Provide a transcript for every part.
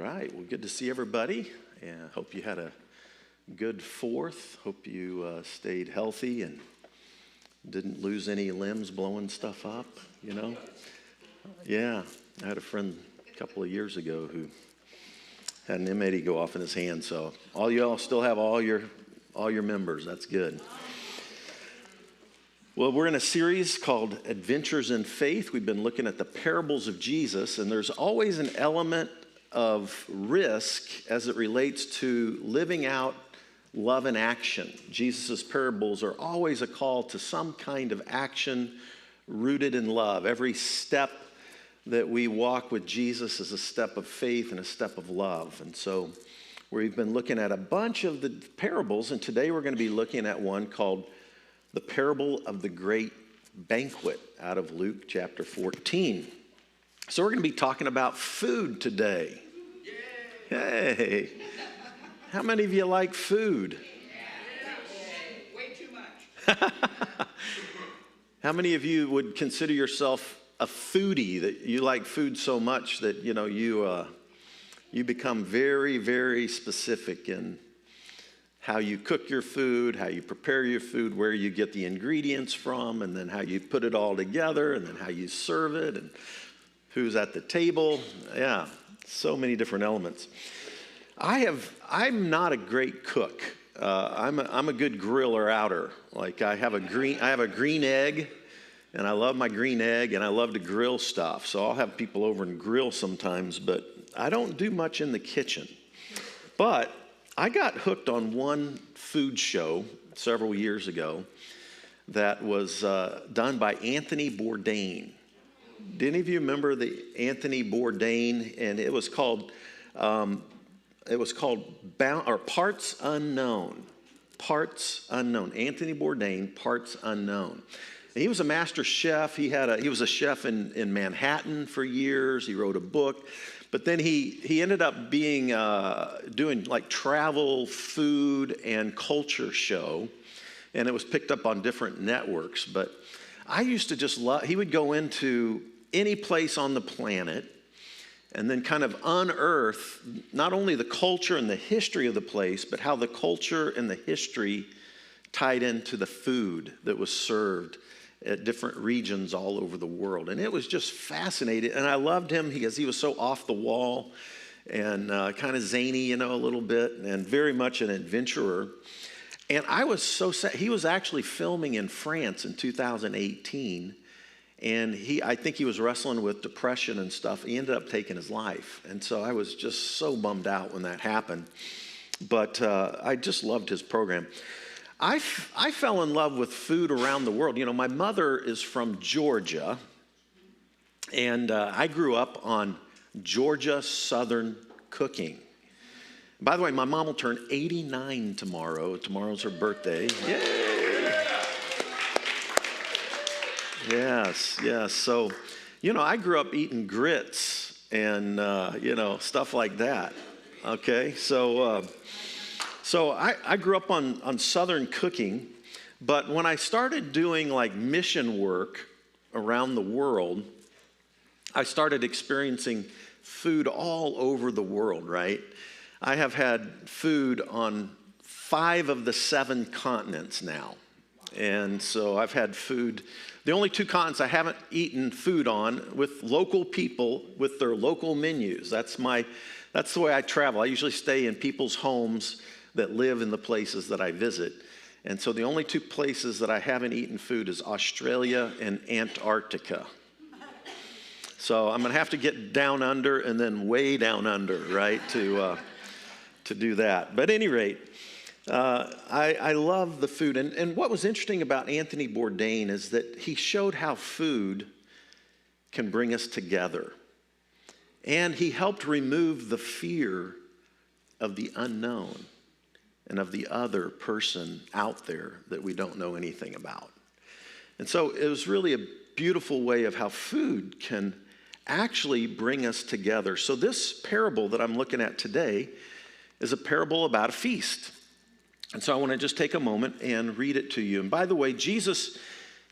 right, well, good to see everybody. And hope you had a good 4th. Hope you stayed healthy and didn't lose any limbs blowing stuff up, you know? Yeah, I had a friend a couple of years ago who had an M80 go off in his hand, so all y'all still have all your members. That's good. Well, we're in a series called Adventures in Faith. We've been looking at the parables of Jesus, and there's always an element of risk as it relates to living out love in action. Jesus' parables are always a call to some kind of action rooted in love. Every step that we walk with Jesus is a step of faith and a step of love. And so we've been looking at a bunch of the parables, and today we're going to be looking at one called the parable of the great banquet out of Luke chapter 14. So we're going to be talking about food today. Hey, how many of you like food? Way too much. How many of you would consider yourself a foodie, that you like food so much that you become very, very specific in how you cook your food, how you prepare your food, where you get the ingredients from, and then how you put it all together, and then how you serve it, and who's at the table. Yeah, so many different elements. I'm not a great cook. I'm a good griller outer. Like I have a green egg, and I love my green egg, and I love to grill stuff. So I'll have people over and grill sometimes, but I don't do much in the kitchen. But I got hooked on one food show several years ago that was done by Anthony Bourdain. Do any of you remember the Anthony Bourdain? And it was called Parts Unknown. Parts Unknown. Anthony Bourdain, Parts Unknown. And he was a master chef. He was a chef in Manhattan for years. He wrote a book. But then he ended up doing like travel, food, and culture show. And it was picked up on different networks. But I used to just love, he would go into any place on the planet and then kind of unearth not only the culture and the history of the place, but how the culture and the history tied into the food that was served at different regions all over the world. And it was just fascinating. And I loved him because he was so off the wall and kind of zany, a little bit, and very much an adventurer. And I was so sad. He was actually filming in France in 2018. And I think he was wrestling with depression and stuff. He ended up taking his life. And so I was just so bummed out when that happened. But I just loved his program. I fell in love with food around the world. My mother is from Georgia, and I grew up on Georgia Southern cooking. By the way, my mom will turn 89 tomorrow. Tomorrow's her birthday. Yay! Yes. So, I grew up eating grits and, stuff like that. Okay, So I grew up on Southern cooking, but when I started doing like mission work around the world, I started experiencing food all over the world, right? I have had food on 5 of the 7 continents now. And so I've had food, the only 2 continents I haven't eaten food on with local people with their local menus. That's the way I travel. I usually stay in people's homes that live in the places that I visit. And so the only 2 places that I haven't eaten food is Australia and Antarctica. So I'm going to have to get down under and then way down under, right, to do that. But at any rate, I love the food. And what was interesting about Anthony Bourdain is that he showed how food can bring us together. And he helped remove the fear of the unknown and of the other person out there that we don't know anything about. And so it was really a beautiful way of how food can actually bring us together. So this parable that I'm looking at today is a parable about a feast. And so I want to just take a moment and read it to you. And by the way, Jesus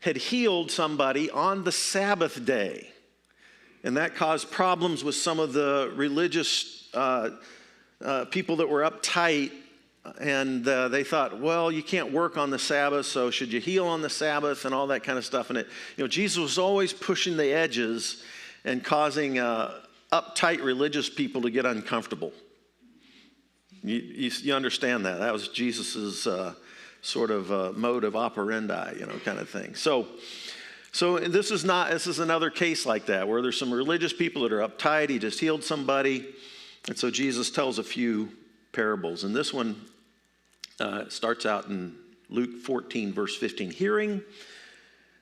had healed somebody on the Sabbath day. And that caused problems with some of the religious people that were uptight. And they thought, well, you can't work on the Sabbath, so should you heal on the Sabbath and all that kind of stuff. And Jesus was always pushing the edges and causing uptight religious people to get uncomfortable. You understand that? That was Jesus's sort of mode of operandi, kind of thing. So this is another case like that, where there's some religious people that are uptight. He just healed somebody, and so Jesus tells a few parables. And this one starts out in Luke 14, verse 15. Hearing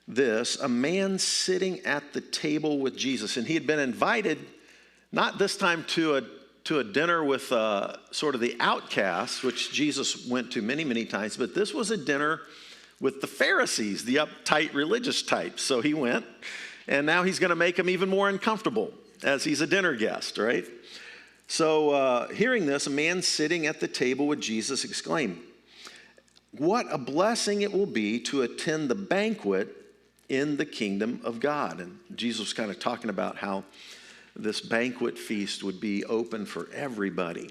this, a man sitting at the table with Jesus, and he had been invited, not this time to a dinner with sort of the outcasts, which Jesus went to many, many times, but this was a dinner with the Pharisees, the uptight religious types. So he went, and now he's going to make them even more uncomfortable as he's a dinner guest, right? So hearing this, a man sitting at the table with Jesus exclaimed, "What a blessing it will be to attend the banquet in the kingdom of God." And Jesus was kind of talking about how this banquet feast would be open for everybody.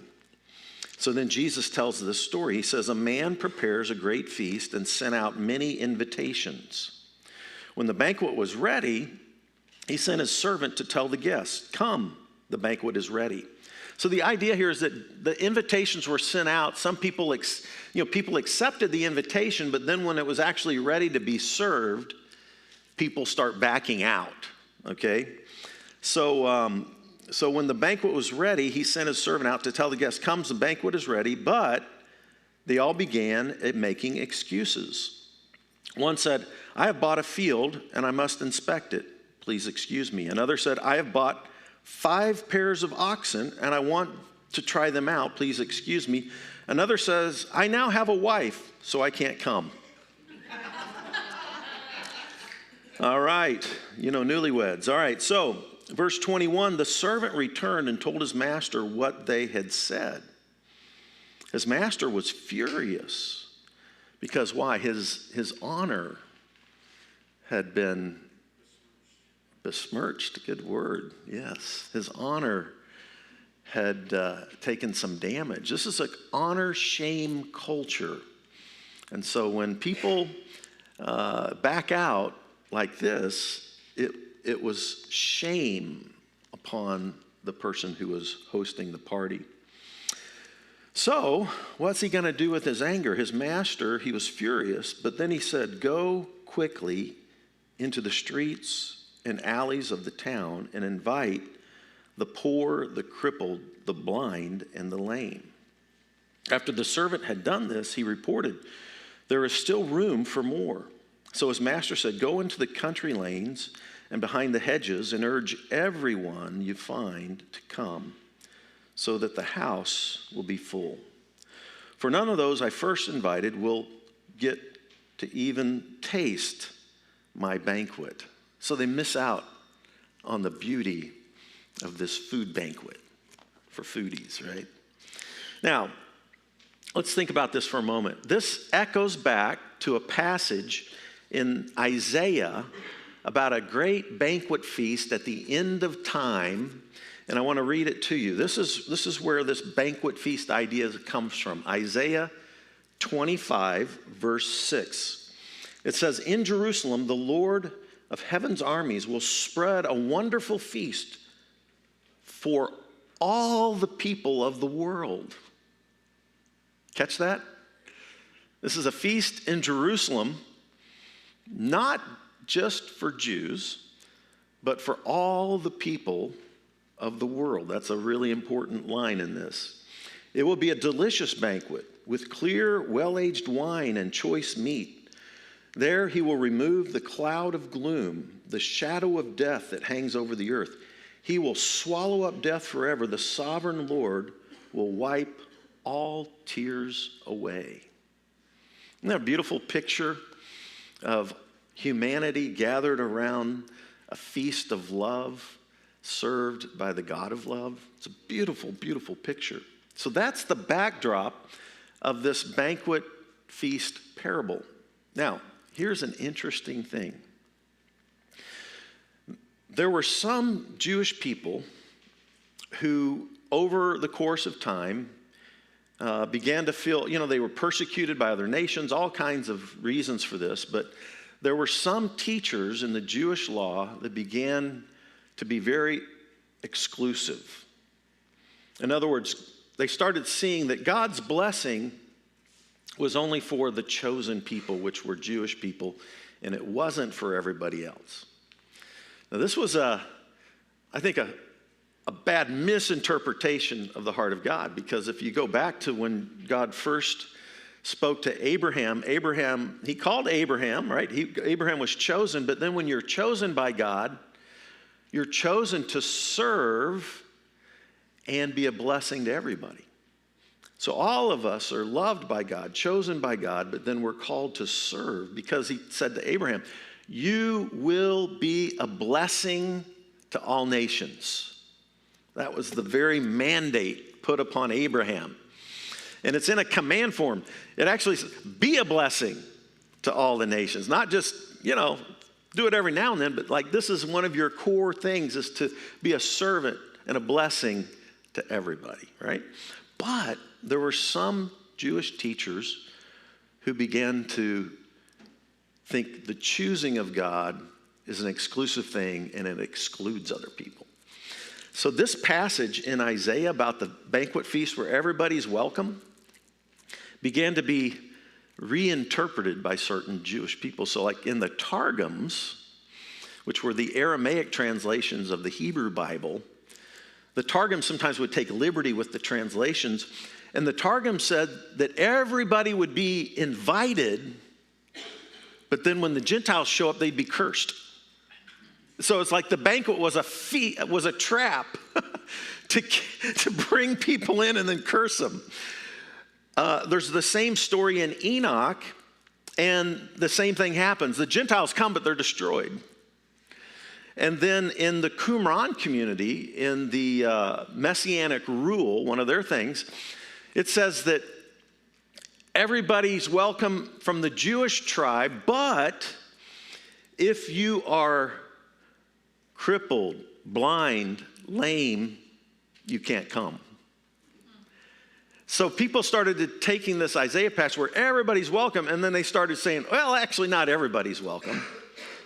So then Jesus tells this story. He says, "A man prepares a great feast and sent out many invitations. When the banquet was ready, he sent his servant to tell the guests, 'Come, the banquet is ready.'" So the idea here is that the invitations were sent out. Some people, people accepted the invitation, but then when it was actually ready to be served, people start backing out, okay? So when the banquet was ready, he sent his servant out to tell the guests, "Come, the banquet is ready," but they all began making excuses. One said, "I have bought a field and I must inspect it. Please excuse me." Another said, "I have bought 5 pairs of oxen and I want to try them out. Please excuse me." Another says, "I now have a wife, so I can't come." All right, newlyweds. All right, so verse 21, the servant returned and told his master what they had said. His master was furious because why? His honor had been besmirched. Good word, yes. His honor had taken some damage. This is an honor-shame culture. And so when people back out like this, it was shame upon the person who was hosting the party. So what's he going to do with his anger? His master, he was furious, but then he said, "Go quickly into the streets and alleys of the town and invite the poor, the crippled, the blind, and the lame." After the servant had done this, he reported, "There is still room for more." So his master said, "Go into the country lanes and behind the hedges and urge everyone you find to come, so that the house will be full. For none of those I first invited will get to even taste my banquet." So they miss out on the beauty of this food banquet for foodies, right? Now, let's think about this for a moment. This echoes back to a passage in Isaiah about a great banquet feast at the end of time, and I want to read it to you. This is where this banquet feast idea comes from. Isaiah 25, verse 6. It says, "In Jerusalem, the Lord of heaven's armies will spread a wonderful feast for all the people of the world." Catch that? This is a feast in Jerusalem, not just for Jews, but for all the people of the world. That's a really important line in this. It will be a delicious banquet with clear, well-aged wine and choice meat. There he will remove the cloud of gloom, the shadow of death that hangs over the earth. He will swallow up death forever. The sovereign Lord will wipe all tears away. Isn't that a beautiful picture of humanity gathered around a feast of love, served by the God of love? It's a beautiful, beautiful picture. So that's the backdrop of this banquet feast parable. Now, here's an interesting thing. there were some Jewish people who, over the course of time, began to feel, they were persecuted by other nations, all kinds of reasons for this, but there were some teachers in the Jewish law that began to be very exclusive. In other words, they started seeing that God's blessing was only for the chosen people, which were Jewish people, and it wasn't for everybody else. Now, this was, I think, a bad misinterpretation of the heart of God, because if you go back to when God first spoke to Abraham, he called Abraham, right? Abraham was chosen, but then when you're chosen by God, you're chosen to serve and be a blessing to everybody. So all of us are loved by God, chosen by God, but then we're called to serve, because he said to Abraham, you will be a blessing to all nations. That was the very mandate put upon Abraham. And it's in a command form. It actually says, be a blessing to all the nations. Not just, do it every now and then, but like this is one of your core things, is to be a servant and a blessing to everybody, right? But there were some Jewish teachers who began to think the choosing of God is an exclusive thing and it excludes other people. So this passage in Isaiah about the banquet feast where everybody's welcome began to be reinterpreted by certain Jewish people. So like in the Targums, which were the Aramaic translations of the Hebrew Bible, the Targums sometimes would take liberty with the translations, and the Targum said that everybody would be invited, but then when the Gentiles show up, they'd be cursed. So it's like the banquet was a trap to bring people in and then curse them. There's the same story in Enoch, and the same thing happens. The Gentiles come, but they're destroyed. And then in the Qumran community, in the Messianic rule, one of their things, it says that everybody's welcome from the Jewish tribe, but if you are crippled, blind, lame, you can't come. So people started taking this Isaiah passage where everybody's welcome, and then they started saying, well, actually not everybody's welcome.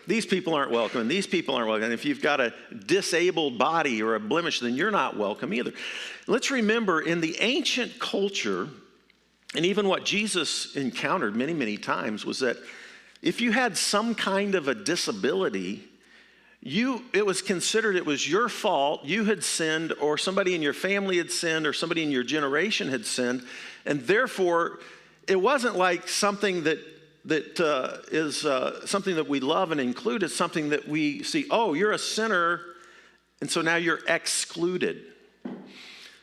These people aren't welcome, and these people aren't welcome. And if you've got a disabled body or a blemish, then you're not welcome either. Let's remember, in the ancient culture, and even what Jesus encountered many, many times, was that if you had some kind of a disability, it was considered it was your fault, you had sinned, or somebody in your family had sinned, or somebody in your generation had sinned, and therefore it wasn't like something that is something that we love and include. It's something that we see, oh, you're a sinner, and so now you're excluded.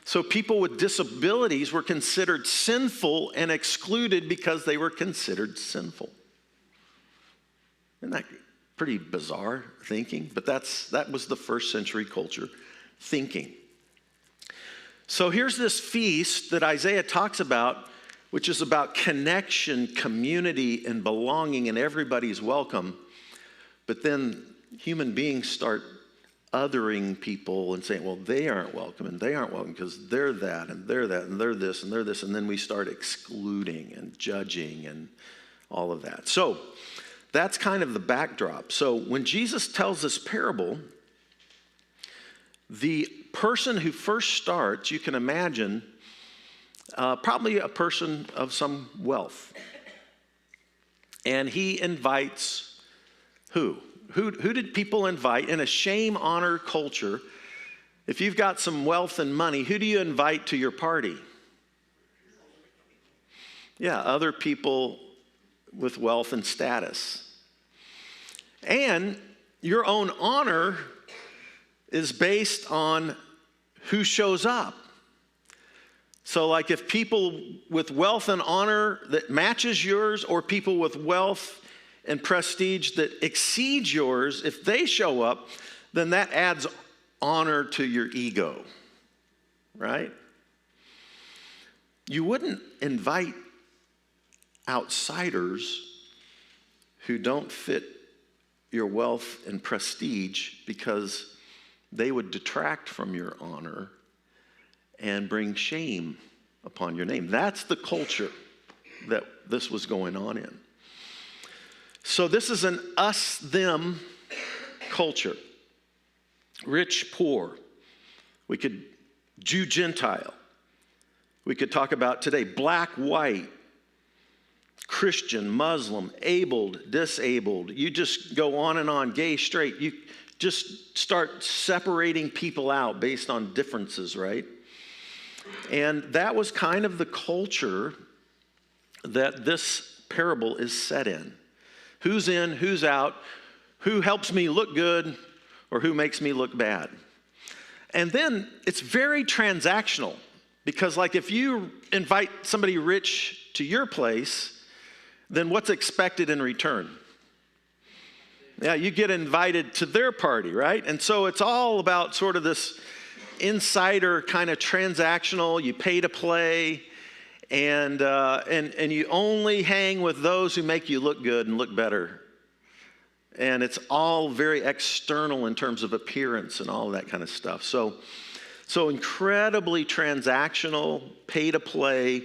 So people with disabilities were considered sinful and excluded because they were considered sinful. Isn't that pretty bizarre thinking? But that was the first century culture thinking. So here's this feast that Isaiah talks about, which is about connection, community, and belonging, and everybody's welcome. But then human beings start othering people and saying, well, they aren't welcome, and they aren't welcome because they're that, and they're that, and they're this, and they're this. And then we start excluding and judging and all of that. So that's kind of the backdrop. So when Jesus tells this parable, the person who first starts, you can imagine, probably a person of some wealth. And he invites who? Who did people invite in a shame-honor culture? If you've got some wealth and money, who do you invite to your party? Yeah, other people with wealth and status. And your own honor is based on who shows up. So like if people with wealth and honor that matches yours, or people with wealth and prestige that exceeds yours, if they show up, then that adds honor to your ego, right? You wouldn't invite outsiders who don't fit your wealth and prestige because they would detract from your honor and bring shame upon your name. That's the culture that this was going on in. So this is an us-them culture. Rich, poor. We could Jew, Gentile. We could talk about today black, white, Christian, Muslim, abled, disabled. You just go on and on, gay, straight. You just start separating people out based on differences, right? And that was kind of the culture that this parable is set in. Who's in, who's out, who helps me look good, or who makes me look bad. And then it's very transactional because like if you invite somebody rich to your place, then what's expected in return? Yeah, you get invited to their party, right? And so it's all about sort of this insider kind of transactional, you pay to play, and you only hang with those who make you look good and look better. And it's all very external in terms of appearance and all of that kind of stuff. So incredibly transactional, pay to play.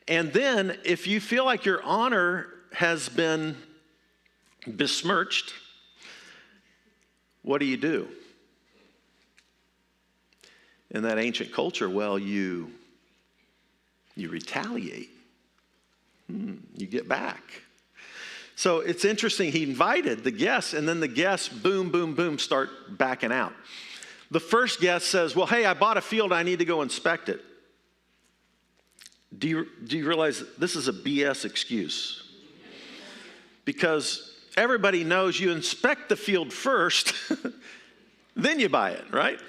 And then if you feel like your honor has been besmirched, what do? In that ancient culture, well, you retaliate. You get back. So it's interesting, he invited the guests, and then the guests, boom, boom, boom, start backing out. The first guest says, well, hey, I bought a field, I need to go inspect it. Do you realize this is a BS excuse? Because everybody knows you inspect the field first, then you buy it, right?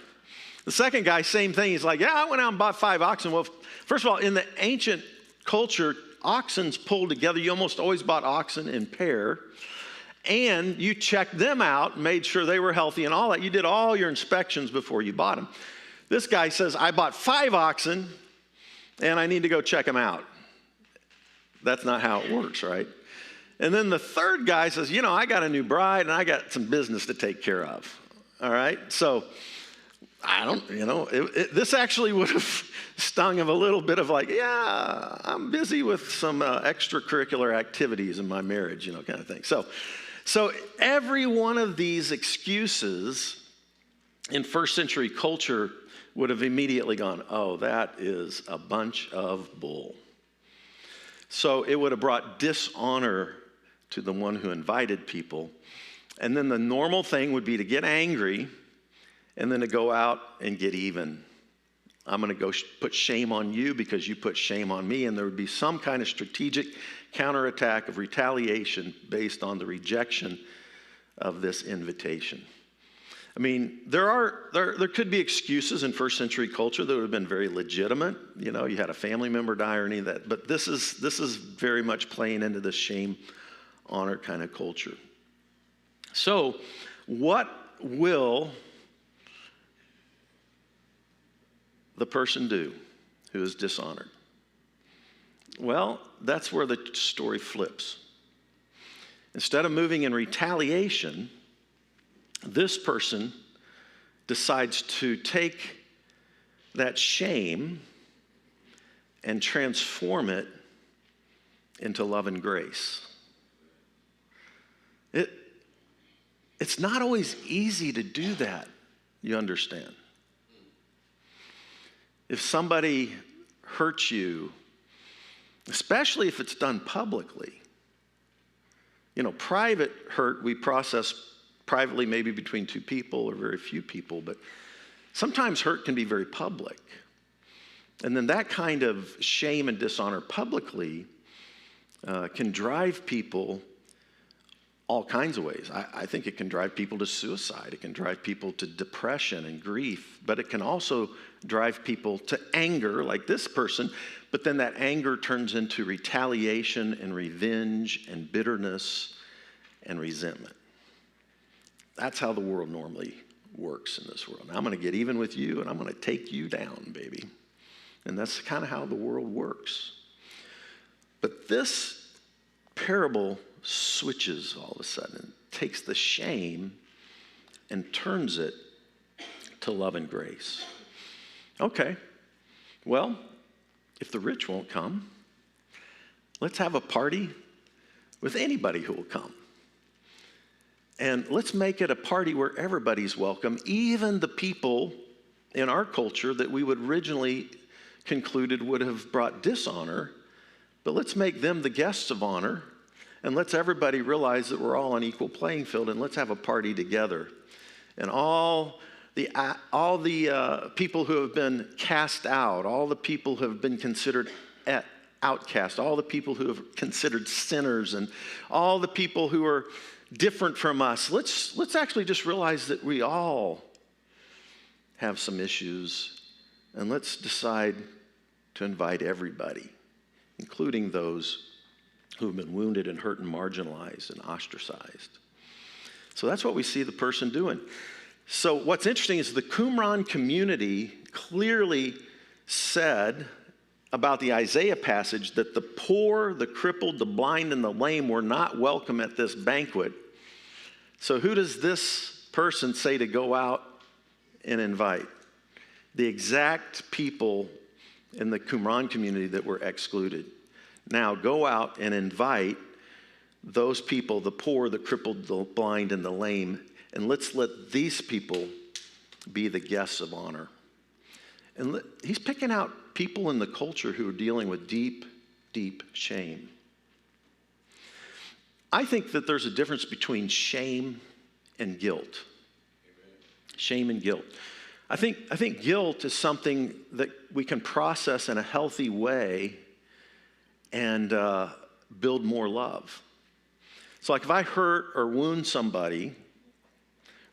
The second guy, same thing. He's like, yeah, I went out and bought 5 oxen. Well, first of all, in the ancient culture, oxen's pulled together. You almost always bought oxen in pair. And you checked them out, made sure they were healthy and all that. You did all your inspections before you bought them. This guy says, I bought 5 oxen and I need to go check them out. That's not how it works, right? And then the third guy says, I got a new bride and I got some business to take care of. All right? So I don't, this actually would have stung him a little bit of like, yeah, I'm busy with some extracurricular activities in my marriage, kind of thing. So every one of these excuses in first century culture would have immediately gone, oh, that is a bunch of bull. So it would have brought dishonor to the one who invited people. And then the normal thing would be to get angry and then to go out and get even. I'm going to go put shame on you because you put shame on me. And there would be some kind of strategic counterattack of retaliation based on the rejection of this invitation. I mean, there could be excuses in first century culture that would have been very legitimate. You had a family member die or any of that. But this is very much playing into this shame, honor kind of culture. So what will the person do who is dishonored? Well, that's where the story flips. Instead of moving in retaliation, this person decides to take that shame and transform it into love and grace. It's not always easy to do that, you understand. If somebody hurts you, especially if it's done publicly, private hurt we process privately, maybe between 2 people or very few people, but sometimes hurt can be very public. And then that kind of shame and dishonor publicly can drive people all kinds of ways. I think it can drive people to suicide. It can drive people to depression and grief, but it can also drive people to anger like this person, but then that anger turns into retaliation and revenge and bitterness and resentment. That's how the world normally works in this world. Now, I'm going to get even with you and I'm going to take you down, baby. And that's kind of how the world works. But this parable switches all of a sudden. takes the shame and turns it to love and grace. Okay, well, if the rich won't come, let's have a party with anybody who will come. And let's make it a party where everybody's welcome, even the people in our culture that we would originally concluded would have brought dishonor. But let's make them the guests of honor, and let's everybody realize that we're all on equal playing field, and let's have a party together. And all the people who have been cast out, all the people who have been considered outcast, all the people who have considered sinners, and all the people who are different from us, let's actually just realize that we all have some issues, and let's decide to invite everybody, including those who have been wounded and hurt and marginalized and ostracized. So that's what we see the person doing. So what's interesting is the Qumran community clearly said about the Isaiah passage that the poor, the crippled, the blind, and the lame were not welcome at this banquet. So who does this person say to go out and invite? The exact people in the Qumran community that were excluded. Now go out and invite those people, the poor, the crippled, the blind, and the lame, and let's let these people be the guests of honor. And he's picking out people in the culture who are dealing with deep, deep shame. I think that there's a difference between shame and guilt. Shame and guilt. I think guilt is something that we can process in a healthy way and build more love. So like if I hurt or wound somebody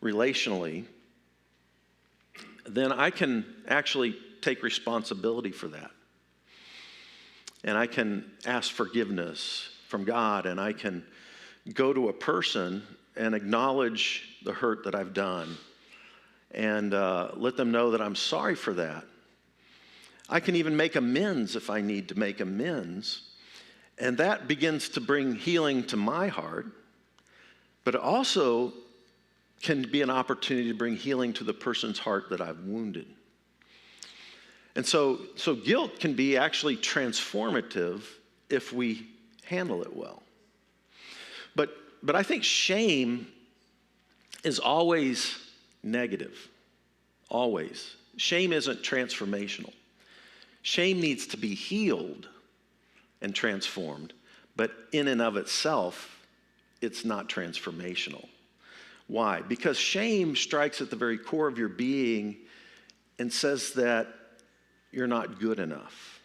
relationally, then I can actually take responsibility for that. And I can ask forgiveness from God, and I can go to a person and acknowledge the hurt that I've done and let them know that I'm sorry for that. I can even make amends if I need to make amends. And that begins to bring healing to my heart, but it also can be an opportunity to bring healing to the person's heart that I've wounded. And so guilt can be actually transformative if we handle it well. But I think shame is always negative. Always. Shame isn't transformational. Shame needs to be healed and transformed, but in and of itself, it's not transformational. Why? Because shame strikes at the very core of your being and says that you're not good enough.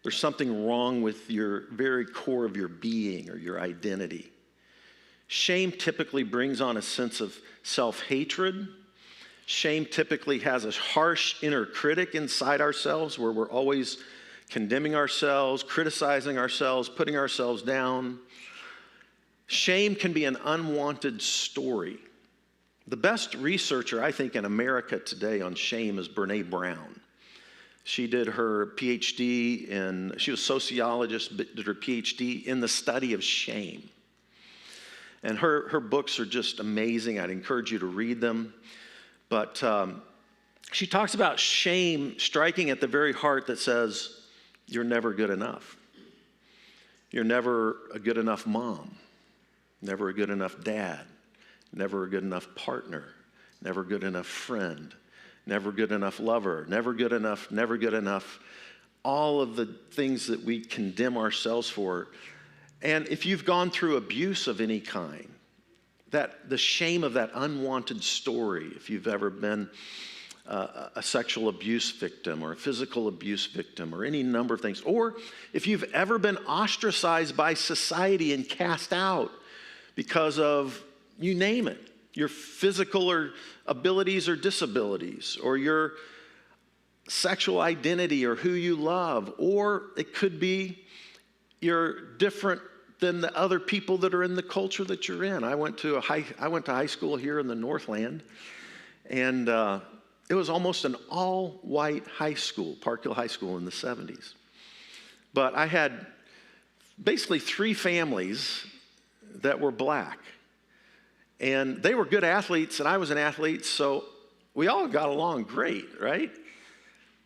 There's something wrong with your very core of your being or your identity. Shame typically brings on a sense of self-hatred. Shame typically has a harsh inner critic inside ourselves where we're always condemning ourselves, criticizing ourselves, putting ourselves down. Shame can be an unwanted story. The best researcher, I think, in America today on shame is Brene Brown. She did her PhD she was a sociologist, but did her PhD in the study of shame. And her books are just amazing. I'd encourage you to read them. But she talks about shame striking at the very heart that says, you're never good enough. You're never a good enough mom, never a good enough dad, never a good enough partner, never good enough friend, never good enough lover, never good enough, never good enough. All of the things that we condemn ourselves for. And if you've gone through abuse of any kind, that the shame of that unwanted story, if you've ever been a sexual abuse victim or a physical abuse victim or any number of things, or if you've ever been ostracized by society and cast out because of, you name it, your physical or abilities or disabilities, or your sexual identity or who you love, or it could be you're different than the other people that are in the culture that you're in. I went to high school here in the Northland, and it was almost an all-white high school, Park Hill High School in the 70s. But I had basically 3 families that were black. And they were good athletes, and I was an athlete, so we all got along great, right?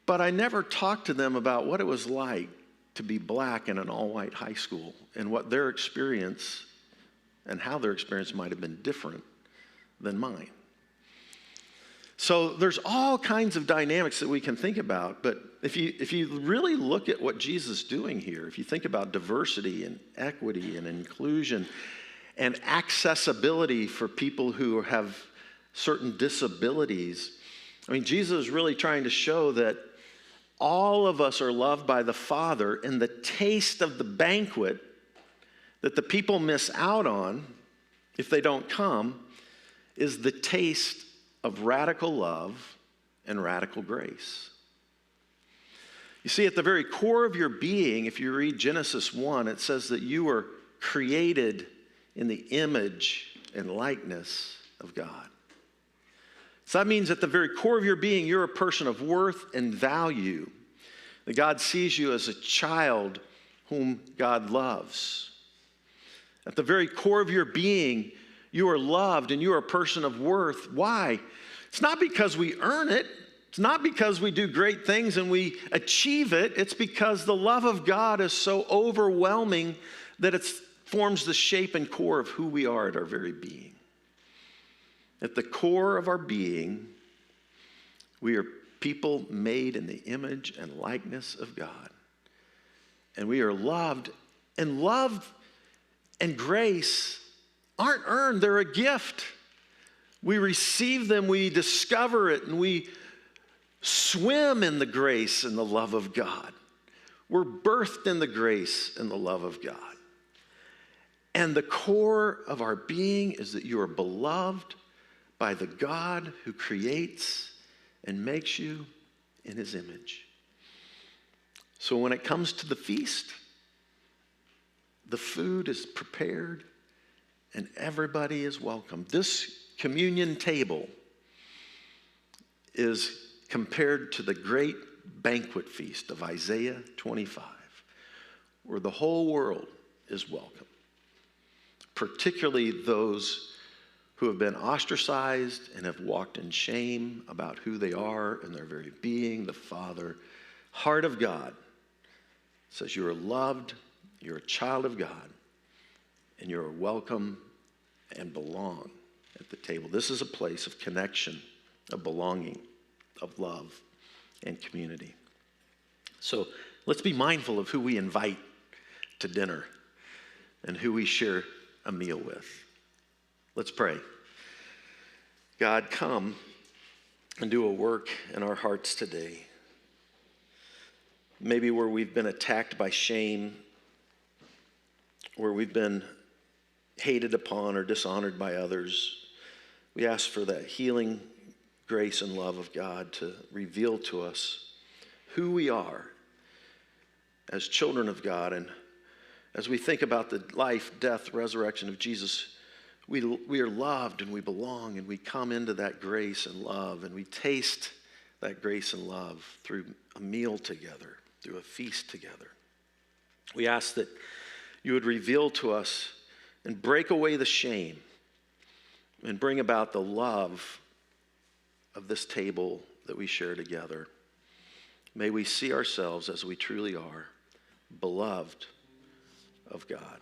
But I never talked to them about what it was like to be black in an all-white high school and what their experience and how their experience might have been different than mine. So there's all kinds of dynamics that we can think about, but if you really look at what Jesus is doing here, if you think about diversity and equity and inclusion and accessibility for people who have certain disabilities, I mean, Jesus is really trying to show that all of us are loved by the Father, and the taste of the banquet that the people miss out on if they don't come is the taste of radical love and radical grace. You see, at the very core of your being, if you read Genesis 1, it says that you were created in the image and likeness of God. So that means at the very core of your being, you're a person of worth and value. That God sees you as a child whom God loves. At the very core of your being, you are loved and you are a person of worth. Why? It's not because we earn it. It's not because we do great things and we achieve it. It's because the love of God is so overwhelming that it forms the shape and core of who we are at our very being. At the core of our being, we are people made in the image and likeness of God. And we are loved. And love and grace aren't earned, they're a gift. We receive them, we discover it, and we swim in the grace and the love of God. We're birthed in the grace and the love of God. And the core of our being is that you are beloved by the God who creates and makes you in his image. So when it comes to the feast, the food is prepared and everybody is welcome. This communion table is compared to the great banquet feast of Isaiah 25, where the whole world is welcome, particularly those who have been ostracized and have walked in shame about who they are and their very being. The Father, heart of God, says you are loved, you're a child of God, and you're welcome and belong at the table. This is a place of connection, of belonging, of love, and community. So let's be mindful of who we invite to dinner and who we share a meal with. Let's pray. God, come and do a work in our hearts today. Maybe where we've been attacked by shame, where we've been hated upon or dishonored by others, we ask for that healing grace and love of God to reveal to us who we are as children of God. And as we think about the life, death, resurrection of Jesus, we are loved and we belong, and we come into that grace and love, and we taste that grace and love through a meal together, through a feast together. We ask that you would reveal to us and break away the shame and bring about the love of this table that we share together. May we see ourselves as we truly are, beloved of God.